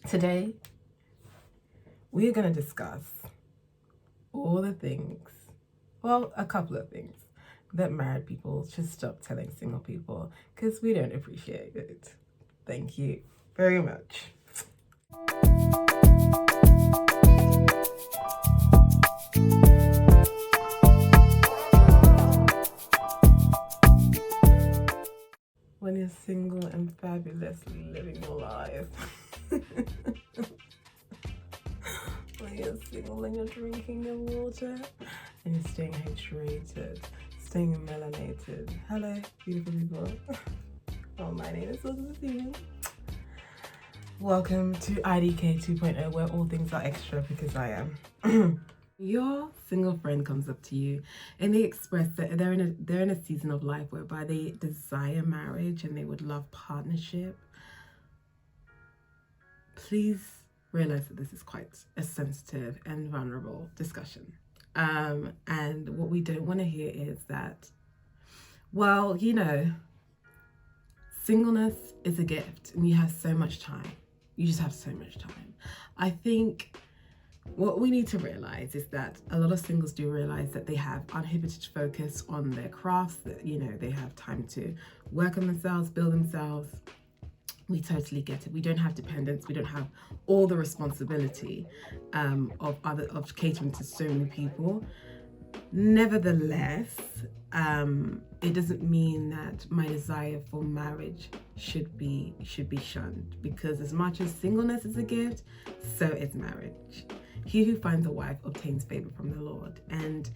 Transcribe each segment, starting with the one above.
Today, we are going to discuss all the things, well, a couple of things that married people should stop telling single people because we don't appreciate it. Thank you very much. When you're single and fabulously living your life. When you're single and you're drinking your water and you're staying hydrated, staying melanated. Hello, beautiful people. Oh, my name is Susan. Welcome to IDK 2.0, where all things are extra because I am. Your single friend comes up to you and they express that they're in a season of life whereby they desire marriage and they would love partnership. Please realize that this is quite a sensitive and vulnerable discussion. And what we don't want to hear is that, well, singleness is a gift and you have so much time. You just have so much time. I think what we need to realize is that a lot of singles do realize that they have uninhibited focus on their crafts, that, they have time to work on themselves, build themselves. We totally get it. We don't have dependence. We don't have all the responsibility of catering to so many people. Nevertheless, it doesn't mean that my desire for marriage should be shunned, because as much as singleness is a gift, so is marriage. He who finds a wife obtains favor from the Lord, and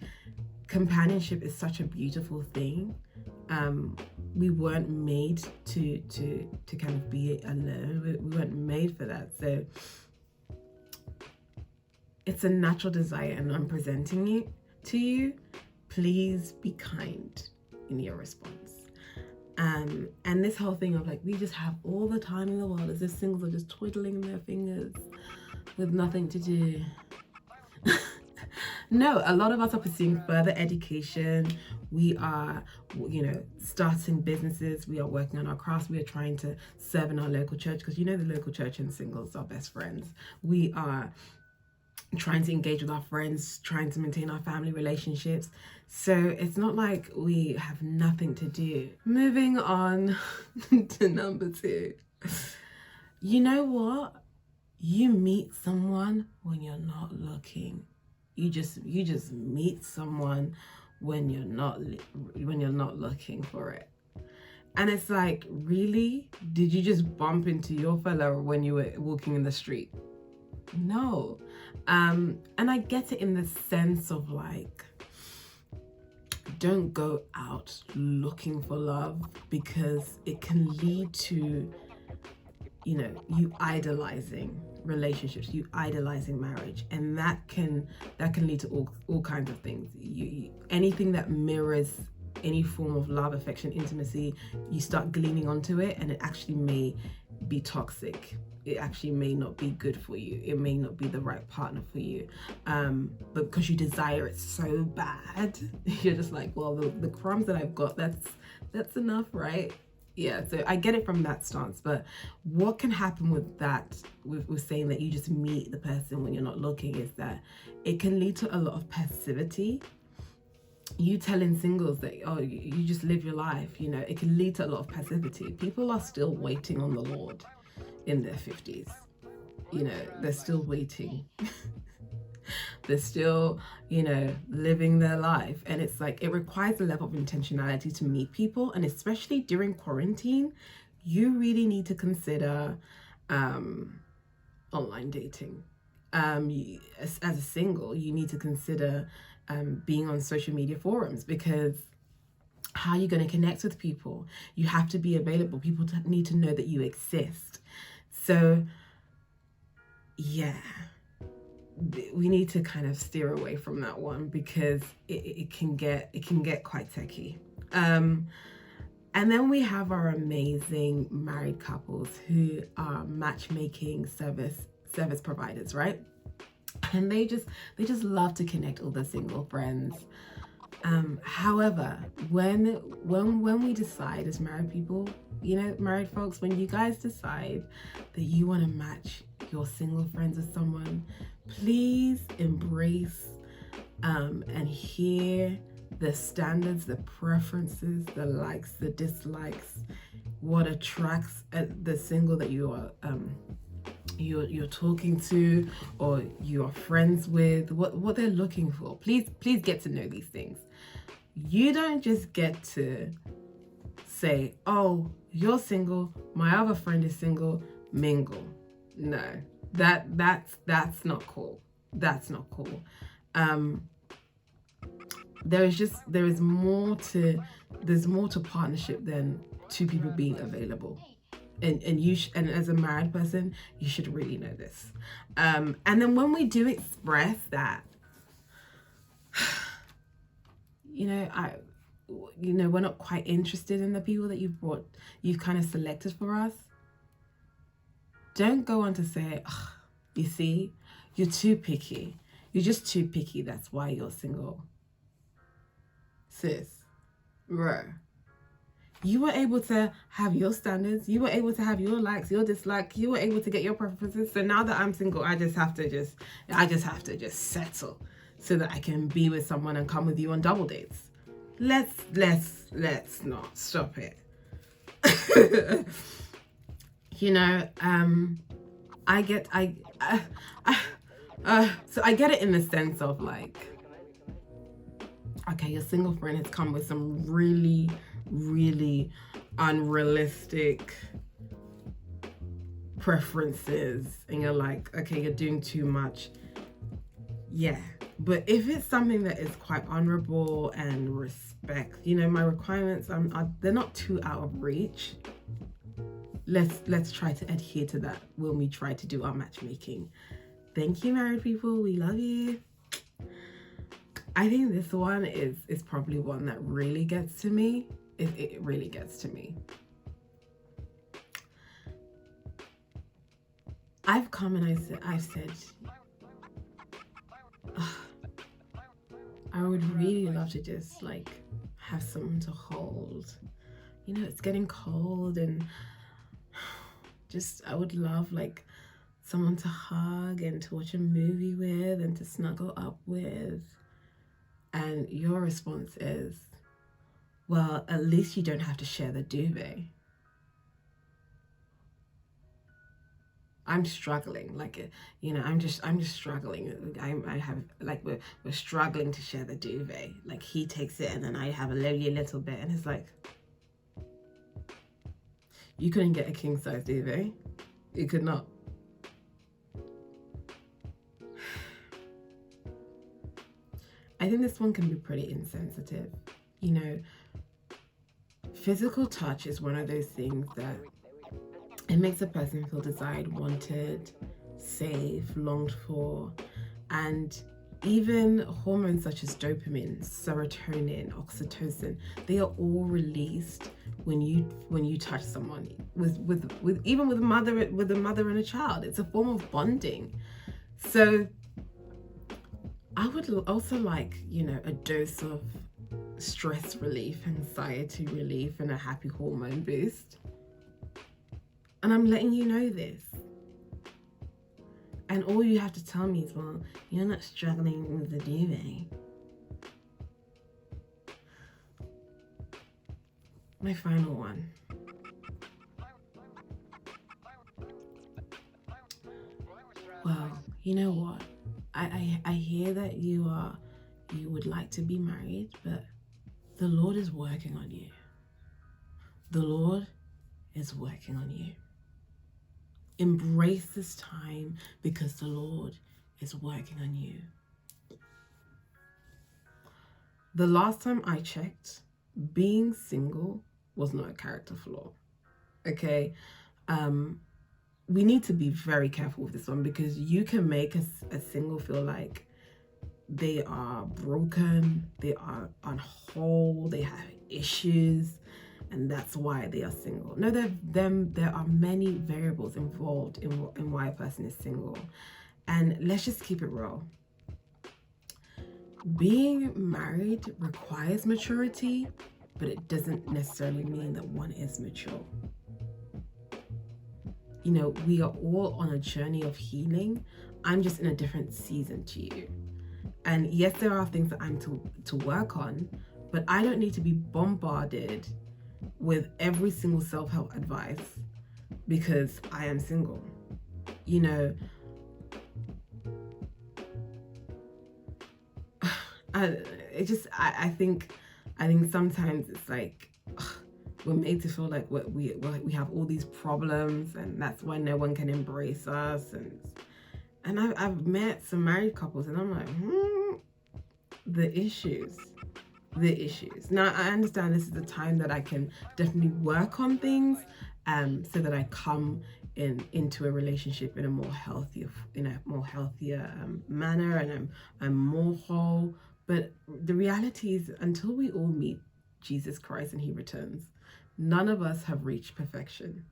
companionship is such a beautiful thing. We weren't made to kind of be alone. We weren't made for that. So it's a natural desire, and I'm presenting it to you. Please be kind in your response. And this whole thing of we just have all the time in the world, as if singles are just twiddling their fingers with nothing to do. No, a lot of us are pursuing further education. We are, starting businesses. We are working on our crafts. We are trying to serve in our local church, because the local church and singles are best friends. We are trying to engage with our friends, trying to maintain our family relationships. So it's not like we have nothing to do. Moving on to number 2. You know what? You meet someone when you're not looking. You just meet someone when you're not looking for it. And it's like, really? Did you just bump into your fella when you were walking in the street? No. And I get it in the sense of don't go out looking for love, because it can lead to you idolizing relationships, you idolizing marriage, and that can lead to all kinds of things. Anything that mirrors any form of love, affection, intimacy, you start gleaning onto it, and it actually may be toxic. It actually may not be good for you. It may not be the right partner for you. But because you desire it so bad, you're just like, well, the crumbs that I've got, that's enough, right? Yeah, so I get it from that stance, but what can happen with that, with saying that you just meet the person when you're not looking, is that it can lead to a lot of passivity. You telling singles that, oh, you just live your life, it can lead to a lot of passivity. People are still waiting on the Lord in their 50s. They're still waiting. They're still, living their life. And it's it requires a level of intentionality to meet people. And especially during quarantine, you really need to consider online dating. As a single, you need to consider being on social media forums, because how are you going to connect with people? You have to be available. People need to know that you exist. So, yeah. We need to kind of steer away from that one, because it can get quite techie. And then we have our amazing married couples who are matchmaking service providers, right? And they just love to connect all their single friends. However, when we decide as married people, married folks, when you guys decide that you want to match your single friends with someone, please embrace and hear the standards, the preferences, the likes, the dislikes, what attracts the single that you are you're talking to or you're friends with, what they're looking for. Please get to know these things. You don't just get to say, oh, you're single, my other friend is single, mingle. No, that's not cool. That's not cool. There's more to partnership than two people being available. And and as a married person, you should really know this. And then when we do express that, we're not quite interested in the people that you've kind of selected for us. Don't go on to say, oh, you see, you're too picky. You're just too picky. That's why you're single. Sis, bro. You were able to have your standards. You were able to have your likes, your dislikes. You were able to get your preferences. So now that I'm single, I just have to settle so that I can be with someone and come with you on double dates. Let's not stop it. So I get it in the sense of like, okay, your single friend has come with some really, really unrealistic preferences and you're like, okay, you're doing too much. Yeah, but if it's something that is quite honorable and respect, my requirements, they're not too out of reach. Let's try to adhere to that when we try to do our matchmaking. Thank you, married people. We love you. I think this one is probably one that really gets to me. It really gets to me. I've come and I've said, I would really love to just like have someone to hold. It's getting cold and just I would love like someone to hug and to watch a movie with and to snuggle up with. And your response is, well, at least you don't have to share the duvet. I'm struggling, I'm just struggling. I have like we're struggling to share the duvet. Like he takes it and then I have a little bit, and it's like, you couldn't get a king size duvet. You could not. I think this one can be pretty insensitive. Physical touch is one of those things that it makes a person feel desired, wanted, safe, longed for. And even hormones such as dopamine, serotonin, oxytocin, they are all released when you touch someone with even with a mother and a child. It's a form of bonding. So I would also like, a dose of stress relief, anxiety relief, and a happy hormone boost. And I'm letting you know this. And all you have to tell me is, well, you're not struggling with the duvet. My final one. Well, you know what? I hear that you would like to be married, but the Lord is working on you. The Lord is working on you. Embrace this time because the Lord is working on you. The last time I checked, being single was not a character flaw. Okay? We need to be very careful with this one because you can make a single feel like they are broken, they are unwhole, they have issues, and that's why they are single. No, there are many variables involved in why a person is single. And let's just keep it real. being married requires maturity, but it doesn't necessarily mean that one is mature. You know, we are all on a journey of healing. I'm just in a different season to you. And yes, there are things that I'm to work on, but I don't need to be bombarded with every single self-help advice because I am single. You know, I think sometimes it's like we're made to feel like we have all these problems, and that's why no one can embrace us. And I've met some married couples, and I'm like, the issues. Now, I understand this is the time that I can definitely work on things, so that I come into a relationship in a more healthier manner, and I'm more whole. But the reality is, until we all meet Jesus Christ and He returns, none of us have reached perfection.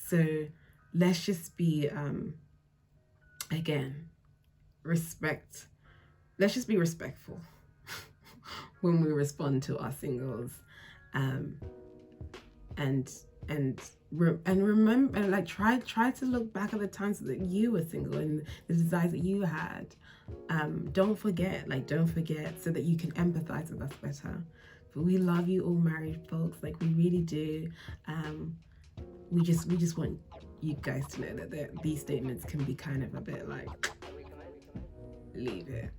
So let's just be, again, respect. Let's just be respectful when we respond to our singles, and remember, and like try to look back at the times that you were single and the desires that you had. Don't forget, so that you can empathize with us better. But we love you all married folks, like we really do. We just want you guys to know that these statements can be kind of a bit like, leave it.